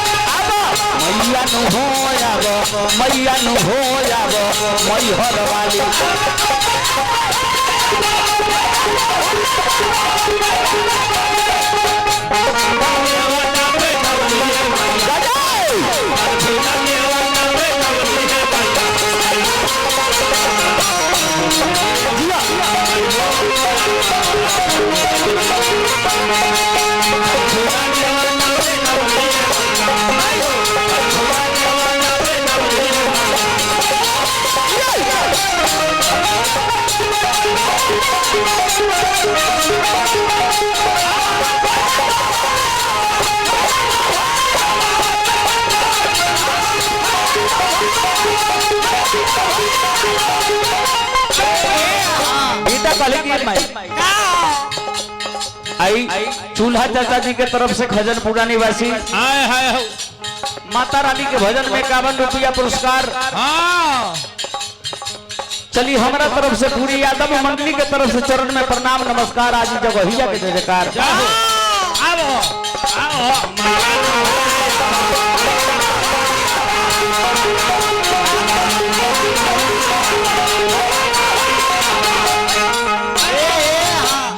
मैया नु हो आबो मैया नु हो आबो मैहर वाली आई चूल्हा चाचा जी के तरफ से खजनपुरा निवासी माता रानी के भजन में 51 रुपया पुरस्कार। चलिए हमारा तरफ से पूरी यादव मंडली के तरफ से चरण में प्रणाम नमस्कार। आज जगहिया के जयकार।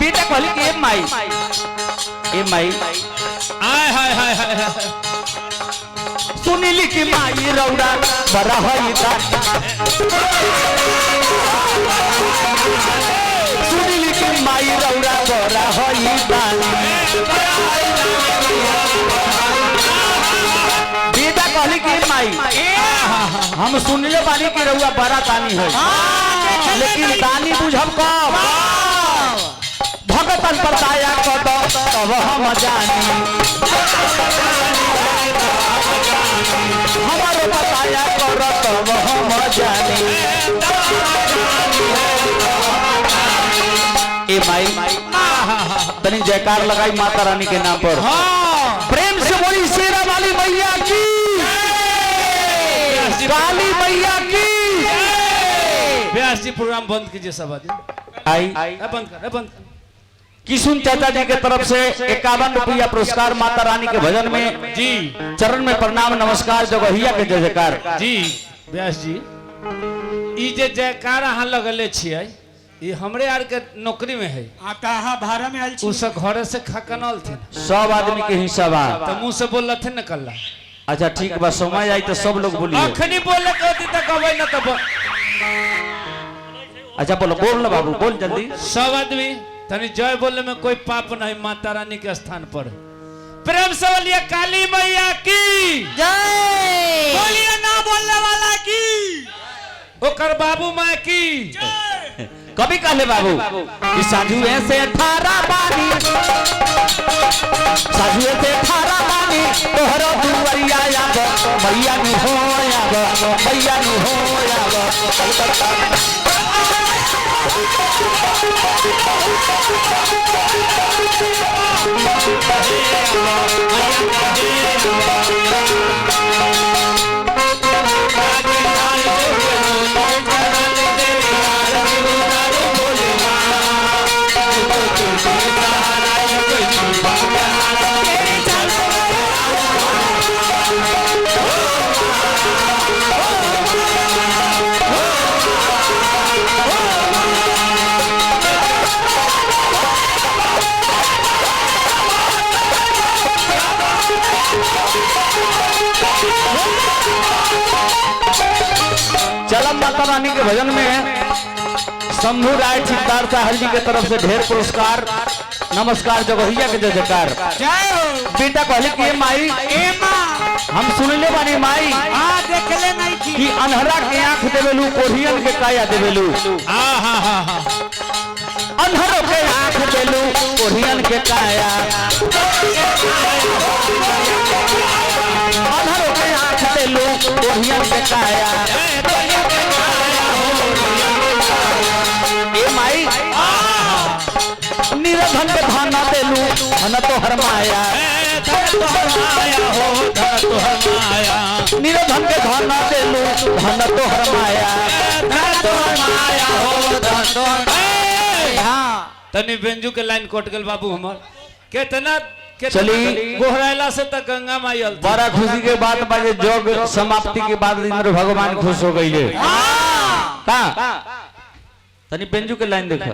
बेटा कहली कि ए माई सुनीली की माई रौड़ा बड़ा है सुनीली की माई रौड़ा बड़ा है बेटा कहली कि माई हम सुनले बानी की रौड़ा बड़ा दानी है लेकिन दानी बुझब कब भगतन पर दया कर दो तब हम जानी हमारे बताया कर तब हम जानी। ए माई तनी जयकार लगाई माता रानी के नाम पर। प्रेम से बोली शेरा वाली मैया की काली मैया की। व्यास जी प्रोग्राम बंद कीजिए सब आई बंद कर किशुन चाचा जी के तरफ से 51 रुपया पुरस्कार माता रानी के भजन में जी चरण में प्रणाम नमस्कार जगहिया के जयकार। जी व्यास जी ई जे जयकार अहाँ लगले छियै ये हमरे आर के नौकरी में है कहा भाड़ा में आयल छी उस घर से खकनल थे सब आदमी के हिस्सा बा तो मुंह से बोल थे न कल्ला। अच्छा ठीक बा समय आई तो सब लोग बोलिए। अखनी बोले कहती तो कहबै न तो अच्छा बोलो बोल ना बाबू बोल जल्दी। सब आदमी तनी जय बोलने में कोई पाप नहीं माता रानी के स्थान पर। प्रेम से बोलिए काली मैया की जय बोलिए ना बोलने वाला की ओकर बाबू माँ की कभी कहले बाबू कि साजुए से 18 बानी साजुए से 18 बानी तोहरो दुवरिया आब मैया नु हो आब मैया नु हो आब। चलम माता रानी के भजन में शंभू राय सिद्धार्थ साहल जी के तरफ से ढेर पुरस्कार नमस्कार जगहिया के जयकार। बेटा कहले कि माई हम सुनले बानी माई देखले नहीं थी कि अनहरा के आंख देवेलू कोढ़ियन के काया देवेलू अनहरों के आंख देलू कोढ़ियन के काया अनहरों के आंख देलू कोढ़ियन के काया। ए माई निरधन के धाना देलू धन तो हरमाया निरधन के धाना देलू धन तो हरमाया। तनी बेंजू के लाइन कट गल बाबू हमर कितना चली। गोहराइला से तक गंगा माई अलती। बड़ा खुशी के बात बाजे जोग समाप्ति के बाद इंद्र भगवान खुश हो गई है। तनी बेंजू के लाइन देखो।